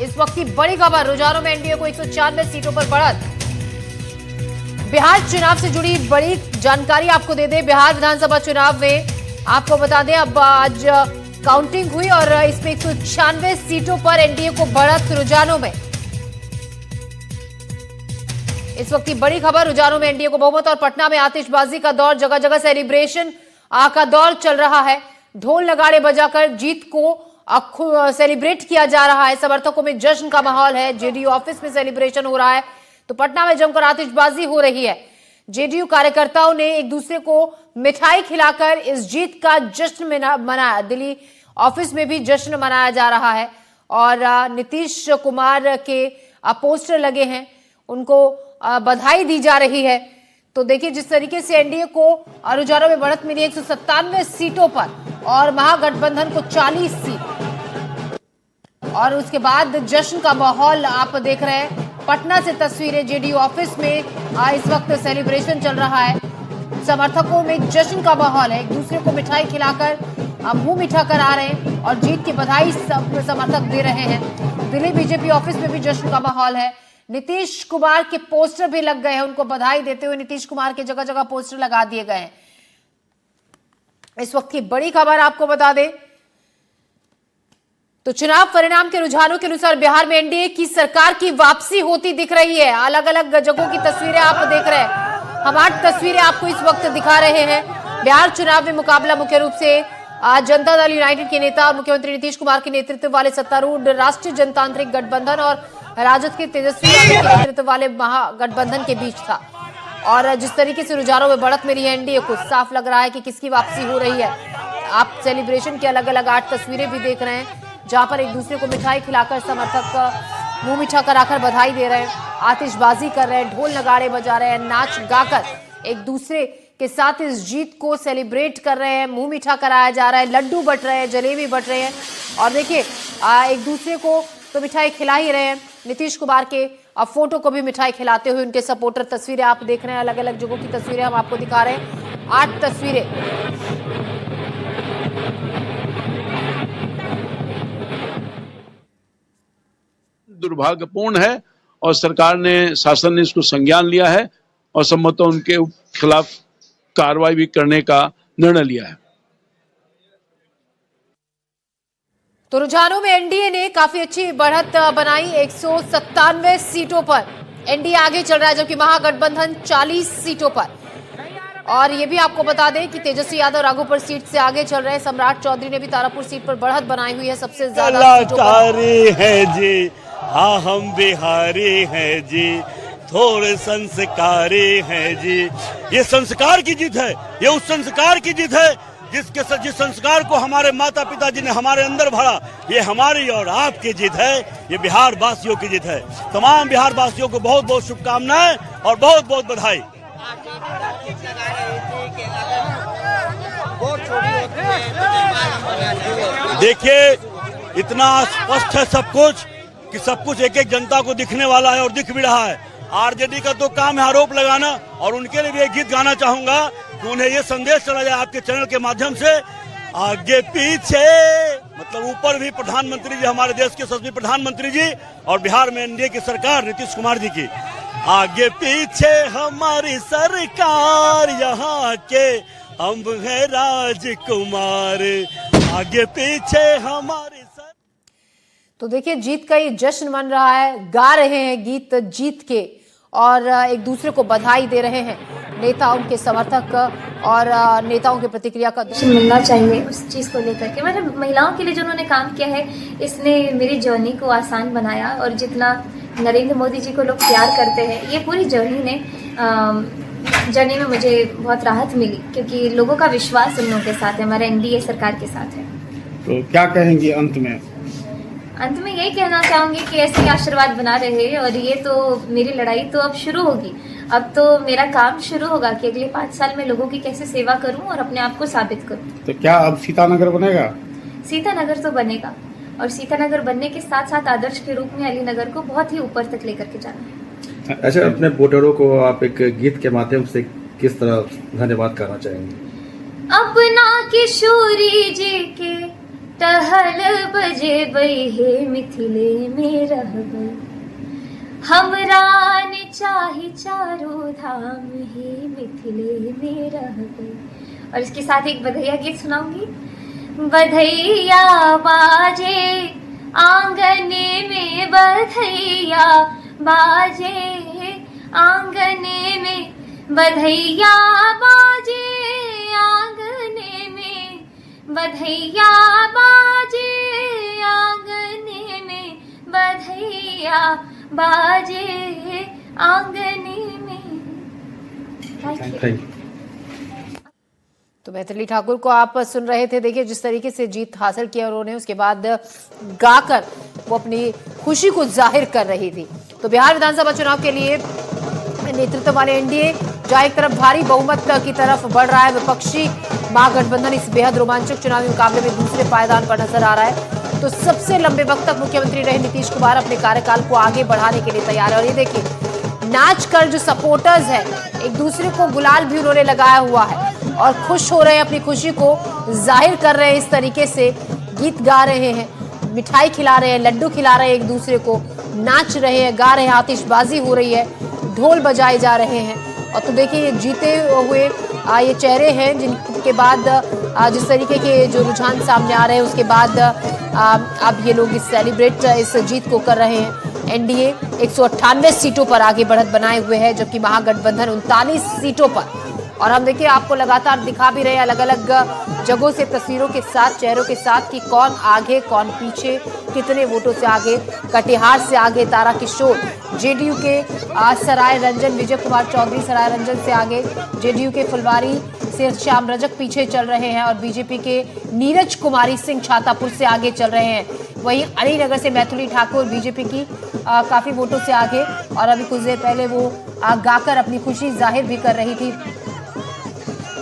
इस वक्त की बड़ी खबर, रुझानों में एनडीए को 196 सीटों पर बढ़त। बिहार चुनाव से जुड़ी बड़ी जानकारी आपको दे दें। बिहार विधानसभा चुनाव में आपको बता दें, अब आज काउंटिंग हुई और इसमें 196 सीटों पर एनडीए को बढ़त रुझानों में। इस वक्त की बड़ी खबर, रुझानों में एनडीए को बहुमत और पटना में आतिशबाजी का दौर, जगह जगह सेलिब्रेशन का दौर चल रहा है। ढोल नगाड़े बजाकर जीत को सेलिब्रेट किया जा रहा है। समर्थकों में जश्न का माहौल है। जेडीयू ऑफिस में सेलिब्रेशन हो रहा है तो पटना में जमकर आतिशबाजी हो रही है। जेडीयू कार्यकर्ताओं ने एक दूसरे को मिठाई खिलाकर इस जीत का जश्न मनाया। दिल्ली ऑफिस में भी जश्न मनाया जा रहा है और नीतीश कुमार के पोस्टर लगे हैं, उनको बधाई दी जा रही है। तो देखिए जिस तरीके से एनडीए को रुझानों में बढ़त मिली 197 सीटों पर और महागठबंधन को 40 सीट, और उसके बाद जश्न का माहौल आप देख रहे हैं। पटना से तस्वीरें, जेडीयू ऑफिस में इस वक्त सेलिब्रेशन चल रहा है। समर्थकों में जश्न का माहौल है, एक दूसरे को मिठाई खिलाकर मुंह मीठा करा रहे हैं और जीत की बधाई समर्थक दे रहे हैं। दिल्ली बीजेपी ऑफिस में भी जश्न का माहौल है। नीतीश कुमार के पोस्टर भी लग गए हैं, उनको बधाई देते हुए नीतीश कुमार के जगह जगह पोस्टर लगा दिए गए हैं। इस वक्त की बड़ी खबर आपको बता दें तो चुनाव परिणाम के रुझानों के अनुसार बिहार में एनडीए की सरकार की वापसी होती दिख रही है। अलग अलग जगहों की तस्वीरें आप देख रहे हैं। हम 8 तस्वीरें आपको इस वक्त दिखा रहे हैं। बिहार चुनाव में मुकाबला मुख्य रूप से जनता दल यूनाइटेड के नेता और मुख्यमंत्री नीतीश कुमार के नेतृत्व वाले सत्तारूढ़ राष्ट्रीय जनतांत्रिक गठबंधन और राजद के तेजस्वी यादव के नेतृत्व वाले महागठबंधन के बीच था। और जिस तरीके से रुझानों में बढ़त मिली है एनडीए को, साफ लग रहा है कि किसकी वापसी हो रही है। आप सेलिब्रेशन की अलग अलग 8 तस्वीरें भी देख रहे हैं, जहां पर एक दूसरे को मिठाई खिलाकर समर्थक मुंह मीठा कराकर बधाई दे रहे हैं, आतिशबाजी कर रहे हैं, ढोल नगाड़े बजा रहे हैं, नाच गाकर एक दूसरे के साथ इस जीत को सेलिब्रेट कर रहे हैं। मुंह मीठा कराया जा रहा है, लड्डू बट रहे हैं, जलेबी बट रहे हैं और देखिए एक दूसरे को तो मिठाई खिला ही रहे हैं। नीतीश कुमार के फोटो को भी मिठाई खिलाते हुए उनके सपोर्टर, तस्वीरें आप देख रहे हैं। अलग अलग जगहों की तस्वीरें हम आपको दिखा रहे हैं, 8 तस्वीरें। दुर्भाग्यपूर्ण है और सरकार ने, शासन ने इसको संज्ञान लिया है और संभवतः उनके खिलाफ कार्रवाई भी करने का निर्णय लिया है। तो रुझानों में एनडीए ने काफी अच्छी बढ़त बनाई। 197 सीटों पर एनडीए आगे चल रहा है, जबकि महागठबंधन 40 सीटों पर। और ये भी आपको बता दें कि तेजस्वी यादव राघोपुर सीट से आगे चल रहे हैं। सम्राट चौधरी ने भी तारापुर सीट पर बढ़त बनाई हुई है सबसे ज्यादा सीटों पर। है जी, हाँ हम बिहारी हैं जी, थोड़े संस्कारी हैं जी। ये संस्कार की जीत है, ये उस संस्कार की जीत है जिस संस्कार को हमारे माता पिता जी ने हमारे अंदर भरा। ये हमारी और आपकी जीत है, ये बिहार वासियों की जीत है। तमाम बिहार वासियों को बहुत बहुत शुभकामनाएं और बहुत बहुत बधाई। देखिए इतना स्पष्ट है सब कुछ कि सब कुछ एक एक जनता को दिखने वाला है और दिख भी रहा है। आरजेडी का तो काम है आरोप लगाना, और उनके लिए भी एक गीत गाना चाहूंगा कि उन्हें ये संदेश चला जाए आपके चैनल के माध्यम से, आगे पीछे मतलब ऊपर भी प्रधानमंत्री जी, हमारे देश के यशस्वी प्रधानमंत्री जी, और बिहार में एनडीए की सरकार नीतीश कुमार जी की, आगे पीछे हमारी सरकार, यहाँ के हम है राजकुमार, आगे पीछे हमारी। तो देखिए जीत का ये जश्न मन रहा है, गा रहे हैं गीत जीत के और एक दूसरे को बधाई दे रहे हैं नेता, उनके समर्थक और नेताओं की प्रतिक्रिया का मिलना चाहिए उस चीज़ को लेकर के। मतलब महिलाओं के लिए जो उन्होंने काम किया है, इसने मेरी जर्नी को आसान बनाया। और जितना नरेंद्र मोदी जी को लोग प्यार करते हैं, ये पूरी जर्नी में मुझे बहुत राहत मिली, क्योंकि लोगों का विश्वास उन लोगों के साथ है, हमारे एनडीए सरकार के साथ है। तो क्या कहेंगे अंत में? अंत में यही कहना चाहूँगी कि ऐसे ही आशीर्वाद बना रहे। और ये तो मेरी लड़ाई तो अब शुरू होगी, अब तो मेरा काम शुरू होगा कि अगले 5 साल में लोगों की कैसे सेवा करूं और अपने आप को साबित करूं। तो क्या अब सीतानगर बनेगा? सीतानगर तो बनेगा, और सीतानगर बनने के साथ साथ आदर्श के रूप में अलीनगर को बहुत ही ऊपर तक लेकर के जाना है। अच्छा, अपने वोटरों को आप एक गीत के माध्यम से किस तरह धन्यवाद करना चाहेंगे? अपना किशोरी जी के टहल बजे हे मिथिले में रह गई, हमरा ने चाहे चारों धाम हे मिथिले में रह गई। और इसके साथ एक बधैया गीत सुनाऊंगी। बधैया बाजे आंगने में, बधैया बाजे आंगने में, बधैया बाजे आंगने में, बधैया बाजे आंगने में, बधैया बाजे आंगने में। Thank you. तो मैथिली ठाकुर को आप सुन रहे थे। देखिए जिस तरीके से जीत हासिल किया उन्होंने, उसके बाद गाकर वो अपनी खुशी को जाहिर कर रही थी। तो बिहार विधानसभा चुनाव के लिए नेतृत्व वाले एनडीए जहां एक तरफ भारी बहुमत की तरफ बढ़ रहा है, विपक्षी महागठबंधन इस बेहद रोमांचक चुनावी मुकाबले में दूसरे पायदान पर नजर आ रहा है। तो सबसे लंबे वक्त तक मुख्यमंत्री रहे नीतीश कुमार अपने कार्यकाल को आगे बढ़ाने के लिए तैयार है। और ये देखिए नाच कर जो सपोर्टर्स है, एक दूसरे को गुलाल भी उन्होंने लगाया हुआ है और खुश हो रहे हैं, अपनी खुशी को जाहिर कर रहे हैं। इस तरीके से गीत गा रहे हैं, मिठाई खिला रहे हैं, लड्डू खिला रहे हैं एक दूसरे को, नाच रहे हैं, गा रहे हैं, आतिशबाजी हो रही है, ढोल बजाए जा रहे हैं। और तो देखिए ये जीते हुए ये चेहरे हैं जिनके बाद जिस तरीके के जो रुझान सामने आ रहे हैं, उसके बाद अब ये लोग सेलिब्रेट इस जीत को कर रहे हैं। एनडीए 198 सीटों पर आगे बढ़त बनाए हुए है, जबकि महागठबंधन 39 सीटों पर। और हम देखिए आपको लगातार दिखा भी रहे हैं अलग अलग जगहों से तस्वीरों के साथ, चेहरों के साथ कि कौन आगे कौन पीछे, कितने वोटों से आगे। कटिहार से आगे तारा किशोर, जेडीयू के सराय रंजन विजय कुमार चौधरी सराय रंजन से आगे, जेडीयू के फुलवारी से श्याम रजक पीछे चल रहे हैं और बीजेपी के नीरज कुमारी सिंह छातापुर से आगे चल रहे हैं। वहीं अलीनगर से मैथिली ठाकुर बीजेपी की काफी वोटों से आगे, और अभी कुछ देर पहले वो गाकर अपनी खुशी जाहिर भी कर रही थी।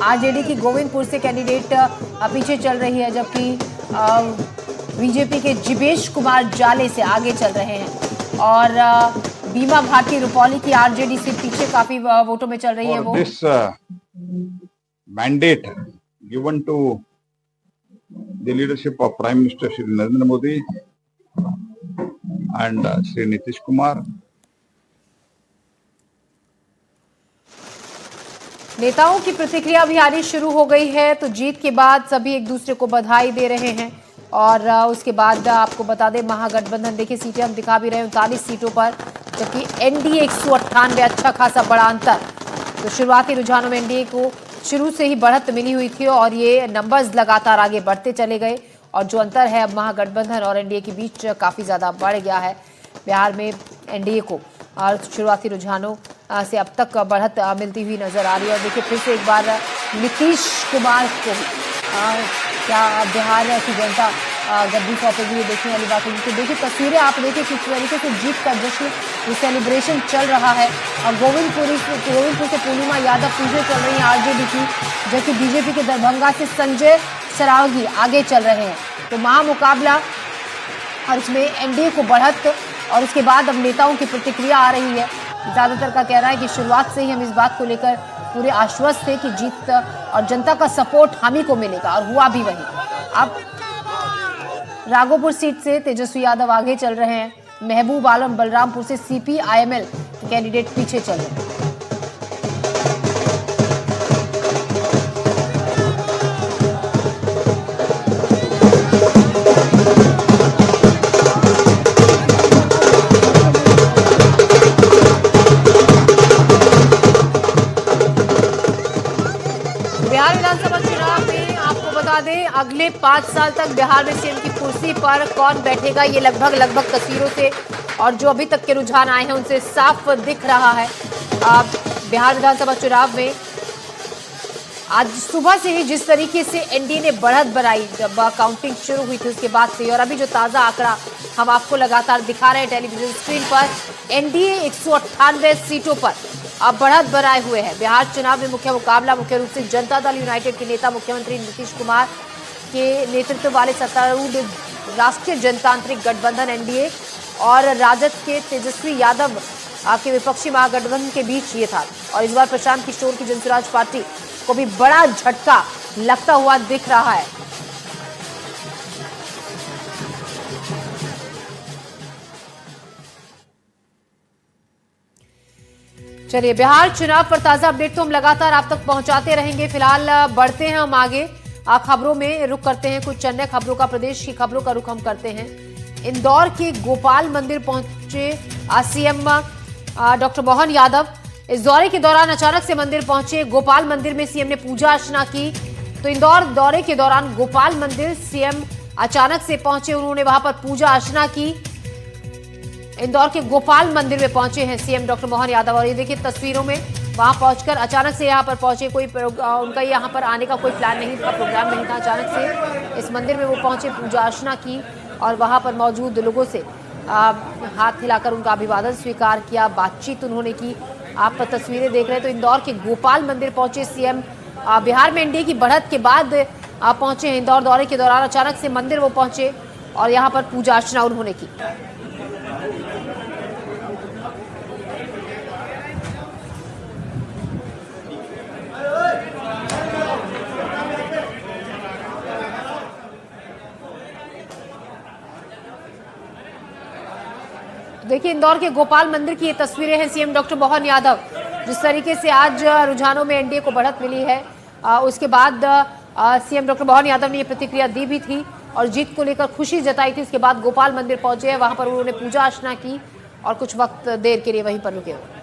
आरजेडी की गोविंदपुर से कैंडिडेट पीछे चल रही है, जबकि बीजेपी के जिवेश कुमार जाले से आगे चल रहे हैं। और बीमा भारती रुपौली की आरजेडी से पीछे काफी वोटों में चल रही है। वो this mandate given to the leadership of prime minister Shri Narendra Modi and Shri Nitish Kumar. नेताओं की प्रतिक्रिया भी आनी शुरू हो गई है। तो जीत के बाद सभी एक दूसरे को बधाई दे रहे हैं। और उसके बाद आपको बता दें महागठबंधन, देखिए सीटें हम दिखा भी रहे हैं 39 सीटों पर, जबकि एनडीए 198, अच्छा खासा बड़ा अंतर। तो शुरुआती रुझानों में एनडीए को शुरू से ही बढ़त मिली हुई थी और ये नंबर्स लगातार आगे बढ़ते चले गए। और जो अंतर है अब महागठबंधन और एनडीए के बीच काफ़ी ज़्यादा बढ़ गया है। बिहार में एनडीए को और शुरुआती रुझानों से अब तक बढ़त मिलती हुई नजर आ रही है। और देखिए फिर से एक बार नीतीश कुमार को क्या बिहार की जनता गद्दी सौंपेगी, ये देखने वाली बात है। तो देखिए तस्वीरें आप देखिए किस तरीके से जीत का जश्न, ये सेलिब्रेशन चल रहा है। और गोविंदपुर से पूर्णिमा यादव पीछे चल रही है आरजेडी की, जबकि बीजेपी के दरभंगा से संजय सरावगी आगे चल रहे हैं। तो महामुकाबला और इसमें एनडीए को बढ़त, और उसके बाद अब नेताओं की प्रतिक्रिया आ रही है। ज्यादातर का कहना है कि शुरुआत से ही हम इस बात को लेकर पूरे आश्वस्त थे कि जीत और जनता का सपोर्ट हम ही को मिलेगा, और हुआ भी वही। अब राघोपुर सीट से तेजस्वी यादव आगे चल रहे हैं, महबूब आलम बलरामपुर से सीपीआईएमएल कैंडिडेट पीछे चल रहे हैं। बिहार विधानसभा चुनाव में आपको बता दें अगले 5 साल तक बिहार में सीएम की कुर्सी पर कौन बैठेगा, ये लगभग तस्वीरों से और जो अभी तक के रुझान आए हैं उनसे साफ दिख रहा है। बिहार विधानसभा चुनाव में आज सुबह से ही जिस तरीके से एनडीए ने बढ़त बनाई, जब काउंटिंग शुरू हुई थी उसके बाद से, और अभी जो ताजा आंकड़ा हम आपको लगातार दिखा रहे हैं टेलीविजन स्क्रीन पर, एनडीए 198 सीटों पर अब बढ़त बनाए हुए हैं। बिहार चुनाव में मुख्य मुकाबला मुख्य रूप से जनता दल यूनाइटेड के नेता मुख्यमंत्री नीतीश कुमार के नेतृत्व वाले सत्तारूढ़ राष्ट्रीय जनतांत्रिक गठबंधन एनडीए और राजद के तेजस्वी यादव के विपक्षी महागठबंधन के बीच ये था। और इस बार प्रशांत किशोर की जनसुराज पार्टी को भी बड़ा झटका लगता हुआ दिख रहा है। चलिए, बिहार चुनाव पर ताजा अपडेट तो हम लगातार आप तक पहुंचाते रहेंगे। फिलहाल बढ़ते हैं हम आगे खबरों में रुख करते हैं। कुछ अन्य खबरों का, प्रदेश की खबरों का रुख हम करते हैं। इंदौर के गोपाल मंदिर पहुंचे सीएम डॉक्टर मोहन यादव। इस दौरे के दौरान अचानक से मंदिर पहुंचे। गोपाल मंदिर में सीएम ने पूजा अर्चना की। तो इंदौर दौरे के दौरान गोपाल मंदिर सीएम अचानक से पहुंचे, उन्होंने वहां पर पूजा अर्चना की। इंदौर के गोपाल मंदिर में पहुंचे हैं सीएम डॉक्टर मोहन यादव। और ये देखिए तस्वीरों में, वहां पहुंचकर अचानक से यहां पर पहुंचे। कोई उनका यहां पर आने का कोई प्लान नहीं था, प्रोग्राम नहीं था। अचानक से इस मंदिर में वो पहुंचे, पूजा अर्चना की और वहां पर मौजूद लोगों से हाथ हिलाकर उनका अभिवादन स्वीकार किया, बातचीत उन्होंने की। आप तस्वीरें देख रहे हैं। तो इंदौर के गोपाल मंदिर पहुंचे सीएम। बिहार में एनडीए की बढ़त के बाद पहुंचे हैं। इंदौर दौरे के दौरान अचानक से मंदिर वो पहुंचे और यहां पर पूजा अर्चना उन्होंने की। देखिए, इंदौर के गोपाल मंदिर की ये तस्वीरें हैं। सीएम डॉक्टर मोहन यादव, जिस तरीके से आज रुझानों में एनडीए को बढ़त मिली है, उसके बाद सीएम डॉक्टर मोहन यादव ने ये प्रतिक्रिया दी भी थी और जीत को लेकर खुशी जताई थी। उसके बाद गोपाल मंदिर पहुंचे हैं, वहां पर उन्होंने पूजा अर्चना की और कुछ वक्त देर के लिए वहीं पर रुके हुए।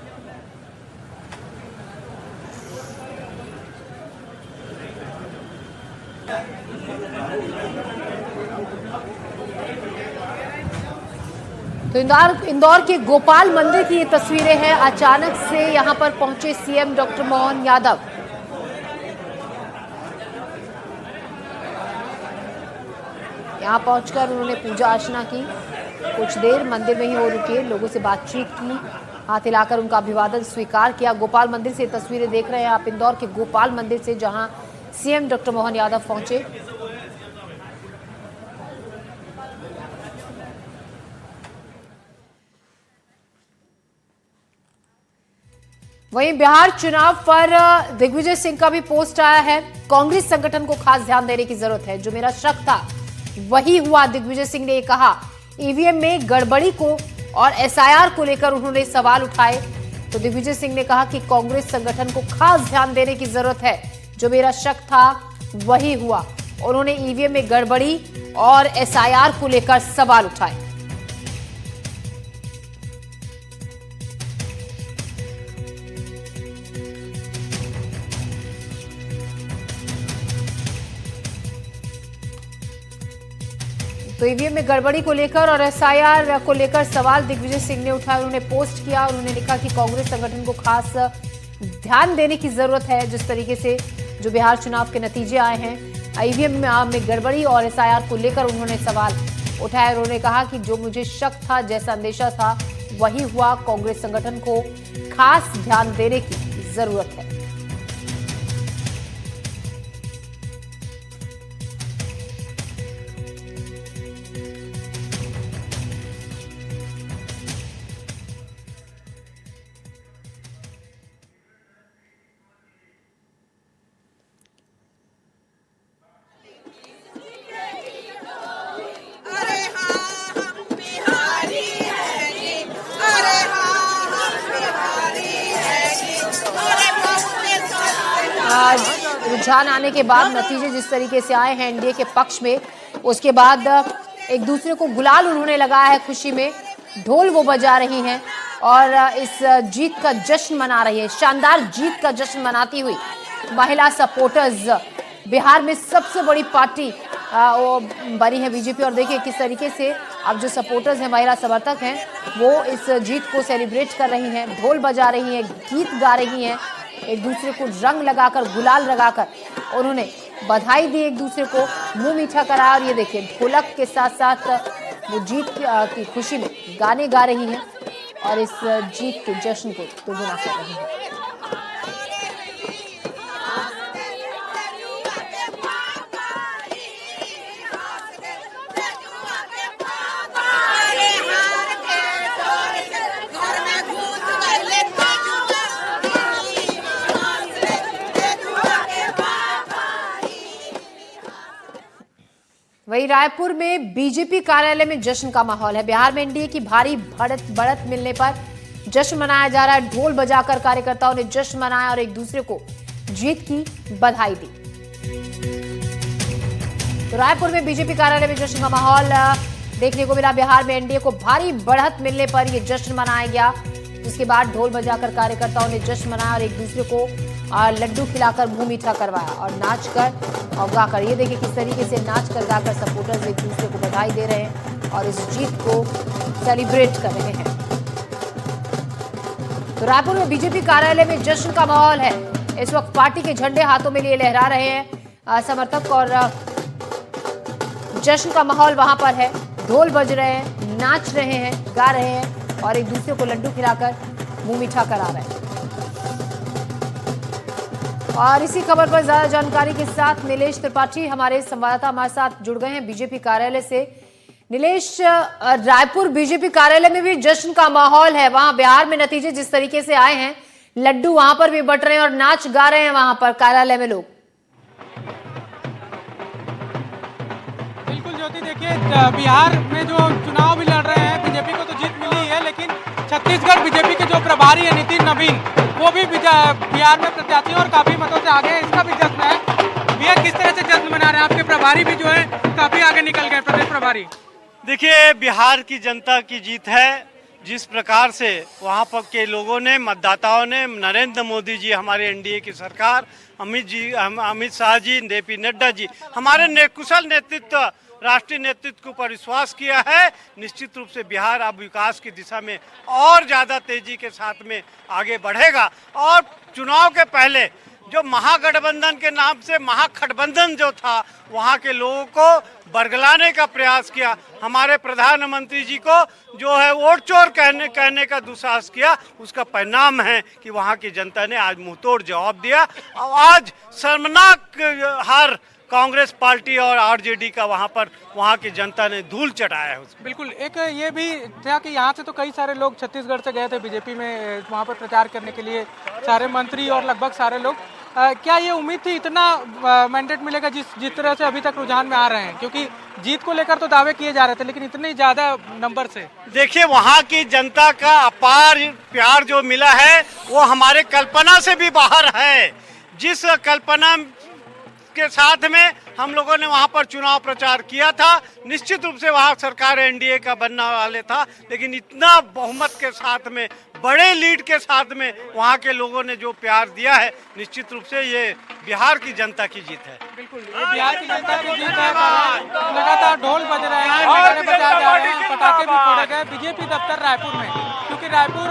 तो इंदौर के गोपाल मंदिर की ये तस्वीरें हैं। अचानक से यहां पर पहुंचे सीएम डॉक्टर मोहन यादव। यहां पहुंचकर उन्होंने पूजा अर्चना की। कुछ देर मंदिर में ही वो रुके, लोगों से बातचीत की, हाथ हिलाकर उनका अभिवादन स्वीकार किया। गोपाल मंदिर से तस्वीरें देख रहे हैं आप, इंदौर के गोपाल मंदिर से, जहां सीएम डॉक्टर मोहन यादव पहुंचे। वहीं बिहार चुनाव पर दिग्विजय सिंह का भी पोस्ट आया है। कांग्रेस संगठन को खास ध्यान देने की जरूरत है, जो मेरा शक था वही हुआ, दिग्विजय सिंह ने कहा। ईवीएम में गड़बड़ी को और एसआईआर को लेकर उन्होंने सवाल उठाए। तो दिग्विजय सिंह ने कहा कि कांग्रेस संगठन को खास ध्यान देने की जरूरत है, जो मेरा शक था वही हुआ। उन्होंने ईवीएम में गड़बड़ी और एसआईआर को लेकर सवाल उठाए। तो ईवीएम में गड़बड़ी को लेकर और एसआईआर को लेकर सवाल दिग्विजय सिंह ने उठाया। उन्होंने पोस्ट किया, उन्होंने लिखा कि कांग्रेस संगठन को खास ध्यान देने की जरूरत है, जिस तरीके से जो बिहार चुनाव के नतीजे आए हैं। ईवीएम में गड़बड़ी और एसआईआर को लेकर उन्होंने सवाल उठाया। उन्होंने कहा कि जो मुझे शक था, जैसा अंदेशा था वही हुआ। कांग्रेस संगठन को खास ध्यान देने की जरूरत है। रुझान आने के बाद नतीजे जिस तरीके से आए हैं एनडीए के पक्ष में, उसके बाद एक दूसरे को गुलाल उन्होंने लगाया है। खुशी में ढोल वो बजा रही हैं और इस जीत का जश्न मना रही है। शानदार जीत का जश्न मनाती हुई महिला सपोर्टर्स, बिहार में सबसे बड़ी पार्टी वो बनी है बीजेपी। और देखिए किस तरीके से अब जो सपोर्टर्स हैं, महिला समर्थक हैं, वो इस जीत को सेलिब्रेट कर रही हैं, ढोल बजा रही हैं, गीत गा रही हैं, एक दूसरे को रंग लगाकर, गुलाल लगाकर उन्होंने बधाई दी, एक दूसरे को मुंह मीठा कराया। और ये देखिए ढोलक के साथ साथ वो जीत की खुशी में गाने गा रही हैं और इस जीत के जश्न को दोगुना कर रही हैं। वहीं रायपुर में बीजेपी कार्यालय में जश्न का माहौल है। बिहार में एनडीए की भारी बढ़त मिलने पर जश्न मनाया जा रहा है। ढोल बजाकर कार्यकर्ताओं ने जश्न मनाया और एक दूसरे को जीत की बधाई दी। तो रायपुर में बीजेपी कार्यालय में जश्न का माहौल देखने को मिला। बिहार में एनडीए को भारी बढ़त मिलने पर यह जश्न मनाया गया, जिसके बाद ढोल बजाकर कार्यकर्ताओं ने जश्न मनाया और एक दूसरे को लड्डू खिलाकर मुंह मीठा करवाया और नाच कर और गाकर। ये देखिए किस तरीके से नाच कर गाकर सपोर्टर्स एक दूसरे को बधाई दे रहे हैं और इस जीत को सेलिब्रेट कर रहे हैं। तो रायपुर में बीजेपी कार्यालय में जश्न का माहौल है। इस वक्त पार्टी के झंडे हाथों में लिए लहरा रहे हैं समर्थक और जश्न का माहौल वहां पर है। ढोल बज रहे हैं, नाच रहे हैं, गा रहे हैं और एक दूसरे को लड्डू खिलाकर मुंह मीठा करा रहे हैं। और इसी खबर पर ज्यादा जानकारी के साथ नीलेश त्रिपाठी हमारे संवाददाता हमारे साथ जुड़ गए हैं बीजेपी कार्यालय से। नीलेश, रायपुर बीजेपी कार्यालय में भी जश्न का माहौल है। वहां बिहार में नतीजे जिस तरीके से आए हैं, लड्डू वहां पर भी बट रहे हैं और नाच गा रहे हैं वहां पर कार्यालय में लोग। बिल्कुल ज्योति, देखिए बिहार में जो चुनाव भी लड़ रहे हैं, बीजेपी को तो जीत मिली है, लेकिन छत्तीसगढ़ बीजेपी के जो प्रभारी है नितिन नवीन, वो भी बिहार में प्रत्याशी और काफी मतों से आगे, इसका भी जश्न है। भैया किस तरह से जश्न मना रहे हैं? आपके प्रभारी भी जो है काफी आगे निकल गए, प्रदेश प्रभारी। देखिए, बिहार की जनता की जीत है। जिस प्रकार से वहाँ पर के लोगों ने, मतदाताओं ने नरेंद्र मोदी जी, हमारे एनडीए की सरकार, अमित शाह जी, जेपी नड्डा जी, हमारे कुशल नेतृत्व, राष्ट्रीय नेतृत्व के ऊपर विश्वास किया है। निश्चित रूप से बिहार अब विकास की दिशा में और ज़्यादा तेजी के साथ में आगे बढ़ेगा। और चुनाव के पहले जो महागठबंधन के नाम से महागठबंधन जो था, वहाँ के लोगों को बरगलाने का प्रयास किया। हमारे प्रधानमंत्री जी को जो है वोट चोर कहने का दुस्साहस किया। उसका परिणाम है कि वहाँ की जनता ने आज मुंहतोड़ जवाब दिया और आज शर्मनाक हार कांग्रेस पार्टी और आरजेडी का वहाँ की जनता ने धूल चटाया है। बिल्कुल, एक ये भी था कि यहाँ से तो कई सारे लोग छत्तीसगढ़ से गए थे बीजेपी में, वहाँ पर प्रचार करने के लिए, सारे मंत्री और लगभग सारे लोग। क्या ये उम्मीद थी इतना मैंडेट मिलेगा जिस तरह से अभी तक रुझान में आ रहे हैं? क्योंकि जीत को लेकर तो दावे किए जा रहे थे, लेकिन इतने ज्यादा नंबर से। देखिए, वहाँ की जनता का अपार प्यार जो मिला है वो हमारे कल्पना से भी बाहर है। जिस कल्पना के साथ में हम लोगों ने वहाँ पर चुनाव प्रचार किया था, निश्चित रूप से वहाँ सरकार एनडीए का बनने वाले था, लेकिन इतना बहुमत के साथ में, बड़े लीड के साथ में वहाँ के लोगों ने जो प्यार दिया है, निश्चित रूप से ये बिहार की जनता की जीत है। बिल्कुल, ये बिहार की जनता की जीत है। लगातार ढोल बज रहे हैं, नगाड़े बजाए जा रहे हैं, पटाखे भी फोड़े गए बीजेपी दफ्तर रायपुर में, क्योंकि रायपुर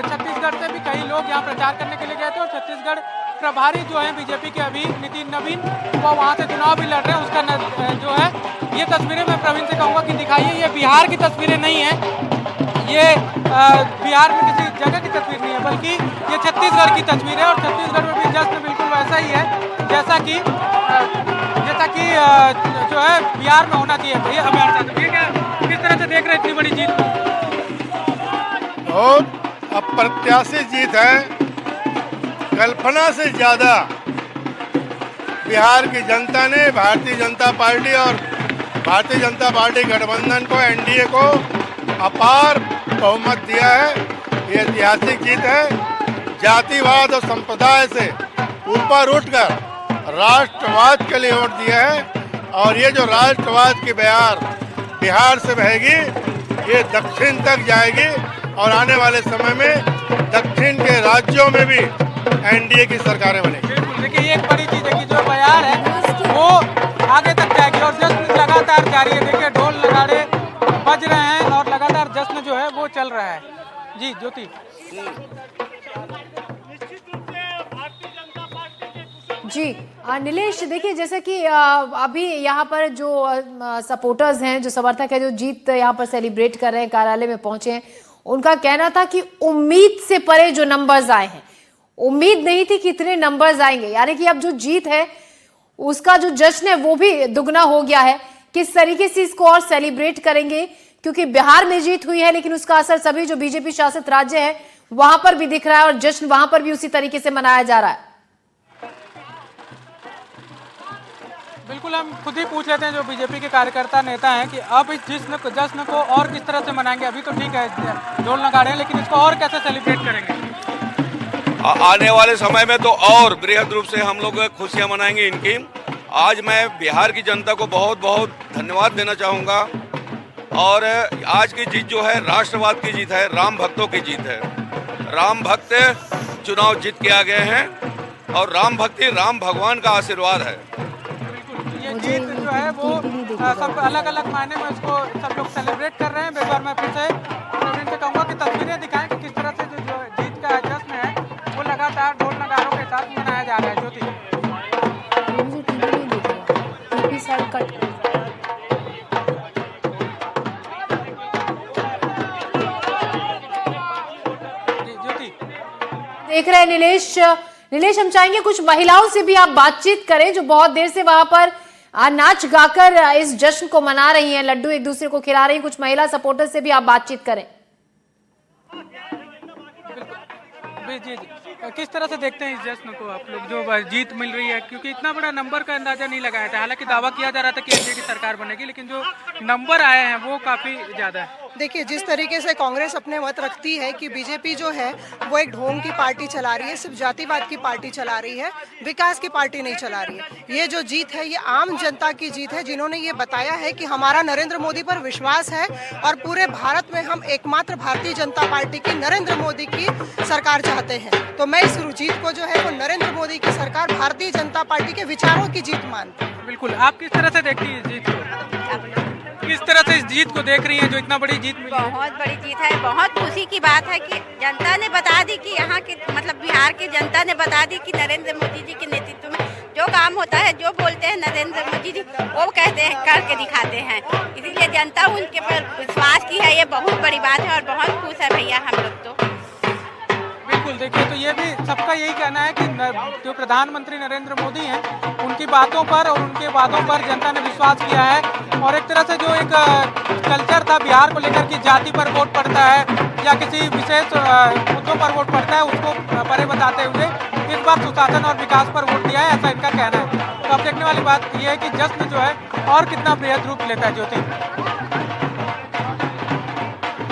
छत्तीसगढ़ से भी कई लोग यहाँ प्रचार करने के लिए गए थे और छत्तीसगढ़ प्रभारी जो है बीजेपी के अभी नितिन नवीन, वो वहाँ से चुनाव भी लड़ रहे हैं। उसका जो है ये तस्वीरें मैं प्रवीण से कहूँगा कि दिखाइए। ये बिहार की तस्वीरें नहीं है, ये बिहार में किसी जगह की तस्वीर नहीं है, बल्कि ये छत्तीसगढ़ की तस्वीर है। और छत्तीसगढ़ में भी जश्न बिल्कुल वैसा ही है जैसा कि जो है बिहार में होना चाहिए। भैया हमें किस तरह से देख रहे हैं इतनी बड़ी जीत? बहुत अप्रत्याशित जीत है। कल्पना से ज्यादा बिहार की जनता ने भारतीय जनता पार्टी और भारतीय जनता पार्टी गठबंधन को, एनडीए को अपार बहुमत दिया है। ये ऐतिहासिक जीत है। जातिवाद और संप्रदाय से ऊपर उठकर राष्ट्रवाद के लिए वोट दिया है और ये जो राष्ट्रवाद की बयार बिहार से बहेगी, ये दक्षिण तक जाएगी और आने वाले समय में दक्षिण के राज्यों में भी एनडीए की सरकारें बनेगी। बिल्कुल, देखिए एक बड़ी चीज है कि जो बयार है वो आगे तक जाएगी और जश्न लगातार जारी है। देखिए ढोल नगाड़े बज रहे हैं और लगातार जश्न जो है वो चल रहा है। जी ज्योति। जी नीलेश, देखिए जैसे कि अभी यहाँ पर जो सपोर्टर्स हैं, जो समर्थक है, जो जीत यहाँ पर सेलिब्रेट कर रहे हैं, कार्यालय में पहुंचे हैं, उनका कहना था कि उम्मीद से परे जो नंबर्स आए हैं, उम्मीद नहीं थी कि इतने नंबर्स आएंगे। यानी कि अब जो जीत है उसका जो जश्न है वो भी दुगना हो गया है। किस तरीके से इसको और सेलिब्रेट करेंगे, क्योंकि बिहार में जीत हुई है लेकिन उसका असर सभी जो बीजेपी शासित राज्य है वहां पर भी दिख रहा है और जश्न वहां पर भी उसी तरीके से मनाया जा रहा है। बिल्कुल, हम खुद ही पूछ लेते हैं जो बीजेपी के कार्यकर्ता नेता हैं कि अब इस जश्न को और किस तरह से मनाएंगे। अभी तो ठीक है ढोल नगाड़े हैं, लेकिन इसको और कैसे सेलिब्रेट करेंगे? आने वाले समय में तो और बृहद रूप से हम लोग खुशियां मनाएंगे इनकी। आज मैं बिहार की जनता को बहुत बहुत धन्यवाद देना चाहूँगा। और आज की जीत जो है राष्ट्रवाद की जीत है, राम भक्तों की जीत है। राम भक्त चुनाव जीत के आ गए हैं और राम भक्ति राम भगवान का आशीर्वाद है। ये जीत जो है वो सब अलग अलग मायने में इसको सब लोग सेलिब्रेट कर रहे हैं। एक बार मैं फिर से प्रवीण से कहूँगा कि तस्वीरें दिखाएं कि किस तरह से जो जीत का जश्न है वो लगातार ढोल नगाड़ों के साथ मनाया जा रहा है। ज्योति, मुझे टीवी नहीं दिख रहा, टीवी साइड कट। ज्योति, देख रहे हैं नीलेश, हम चाहेंगे कुछ महिलाओं से भी आप बातचीत करें जो बहुत देर से वहां पर नाच गाकर इस जश्न को मना रही हैं, लड्डू एक दूसरे को खिला रही हैं। कुछ महिला सपोर्टर से भी आप बातचीत करें। जी, किस तरह से देखते हैं इस जश्न को आप लोग, जो जीत मिल रही है? क्योंकि इतना बड़ा नंबर का अंदाजा नहीं लगाया था। हालांकि दावा किया जा रहा था कि एनडीए की सरकार बनेगी, लेकिन जो नंबर आए हैं वो काफी ज्यादा है। देखिए, जिस तरीके से कांग्रेस अपने मत रखती है कि बीजेपी जो है वो एक ढोंग की पार्टी चला रही है, सिर्फ जातिवाद की पार्टी चला रही है, विकास की पार्टी नहीं चला रही है। ये जो जीत है ये आम जनता की जीत है, जिन्होंने ये बताया है कि हमारा नरेंद्र मोदी पर विश्वास है और पूरे भारत में हम एकमात्र भारतीय जनता पार्टी की, नरेंद्र मोदी की सरकार चाहते हैं। तो मैं इस जीत को जो है वो नरेंद्र मोदी की सरकार, भारतीय जनता पार्टी के विचारों की जीत मानती हूँ। बिल्कुल, आप किस तरह से देखती हैं इस जीत को? किस तरह से इस जीत को देख रही हैं जो इतना बड़ी जीत मिली है? बहुत बड़ी जीत है, बहुत खुशी की बात है कि जनता ने बता दी कि यहाँ के मतलब बिहार की जनता ने बता दी कि नरेंद्र मोदी जी के नेतृत्व में जो काम होता है, जो बोलते हैं नरेंद्र मोदी जी वो कहते हैं, करके दिखाते हैं। इसीलिए जनता उनके पर विश्वास की है, ये बहुत बड़ी बात है और बहुत खुश है भैया हम लोग तो। बिल्कुल, देखिए तो ये भी सबका यही कहना है कि जो प्रधानमंत्री नरेंद्र मोदी हैं उनकी बातों पर और उनके वादों पर जनता ने विश्वास किया है। और एक तरह से जो एक कल्चर था बिहार को लेकर कि जाति पर वोट पड़ता है या किसी विशेष मुद्दों पर वोट पड़ता है, उसको परे बताते हुए इस बार सुशासन और विकास पर वोट दिया है, ऐसा इनका कहना है। तो अब देखने वाली बात यह है कि जश्न जो है और कितना बृहद रूप लेता है। ज्योति,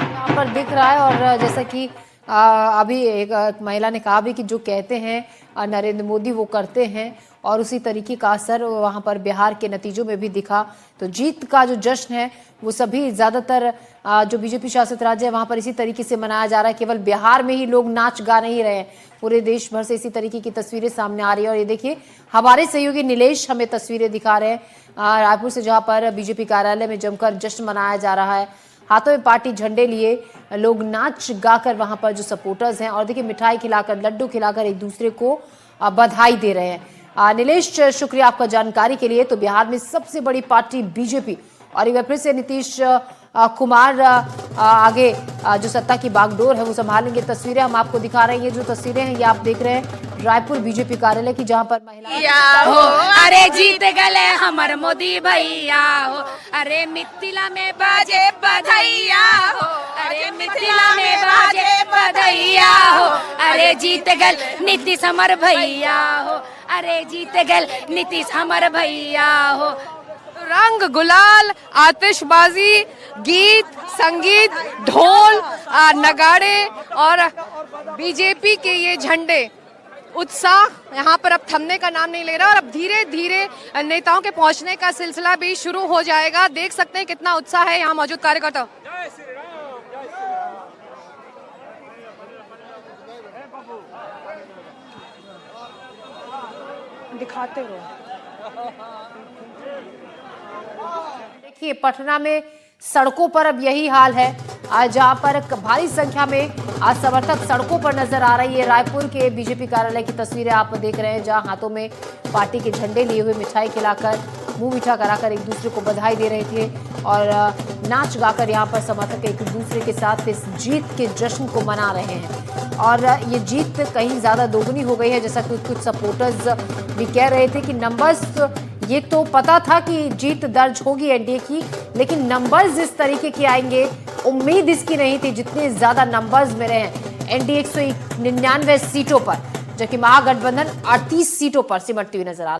यहाँ पर दिख रहा है और जैसा कि अभी एक महिला ने कहा भी कि जो कहते हैं नरेंद्र मोदी वो करते हैं, और उसी तरीके का असर वहां पर बिहार के नतीजों में भी दिखा। तो जीत का जो जश्न है वो सभी ज़्यादातर जो बीजेपी शासित राज्य है वहां पर इसी तरीके से मनाया जा रहा है। केवल बिहार में ही लोग नाच गा नहीं रहे हैं, पूरे देश भर से इसी तरीके की तस्वीरें सामने आ रही है। और ये देखिए हमारे सहयोगी नीलेश हमें तस्वीरें दिखा रहे हैं रायपुर से, जहाँ पर बीजेपी कार्यालय में जमकर जश्न मनाया जा रहा है। हाथों में पार्टी झंडे लिए लोग नाच गाकर वहां पर जो सपोर्टर्स हैं, और देखिए मिठाई खिलाकर, लड्डू खिलाकर एक दूसरे को बधाई दे रहे हैं। नीलेश, शुक्रिया आपका जानकारी के लिए। तो बिहार में सबसे बड़ी पार्टी बीजेपी और एक बार फिर से नीतीश कुमार आगे जो सत्ता की बागडोर है वो संभालेंगे। तस्वीरें हम आपको दिखा रहे हैं, ये जो तस्वीरें हैं ये आप देख रहे हैं रायपुर बीजेपी कार्यालय की, जहां पर महिलाएं हो अरे जीत गले हमर मोदी भैया हो, अरे मिथिला में बाजे बधैया हो, अरे मिथिला में बाजे बधैया हो, अरे जीत गल नीतीश हमर भैया हो, अरे जीत गल नीतीश हमर भैया हो। रंग गुलाल, आतिशबाजी, गीत संगीत, ढोल नगाड़े और बीजेपी के ये झंडे, उत्साह यहाँ पर अब थमने का नाम नहीं ले रहा। और अब धीरे धीरे नेताओं के पहुंचने का सिलसिला भी शुरू हो जाएगा। देख सकते हैं कितना उत्साह है यहाँ मौजूद कार्यकर्ता। दिखाते रहो। देखिए पटना में सड़कों पर अब यही हाल है, जहां पर भारी संख्या में समर्थक सड़कों पर नजर आ रही है। रायपुर के बीजेपी कार्यालय की तस्वीरें आप देख रहे हैं, जहां हाथों में पार्टी के झंडे लिए हुए मिठाई खिलाकर, मुंह मीठा कराकर एक दूसरे को बधाई दे रहे थे और नाच गाकर यहां पर समर्थक एक दूसरे के साथ इस जीत के जश्न को मना रहे हैं। और ये जीत कहीं ज्यादा दोगुनी हो गई है, जैसा कि कुछ सपोर्टर्स भी कह रहे थे कि नंबर्स, ये तो पता था कि जीत दर्ज होगी एनडीए की, लेकिन नंबर्स इस तरीके के आएंगे उम्मीद इसकी नहीं थी। जितने ज्यादा नंबर्स मिले हैं एनडीए 199 सीटों पर, जबकि महागठबंधन 38 सीटों पर सिमटती हुई नजर आ रही है।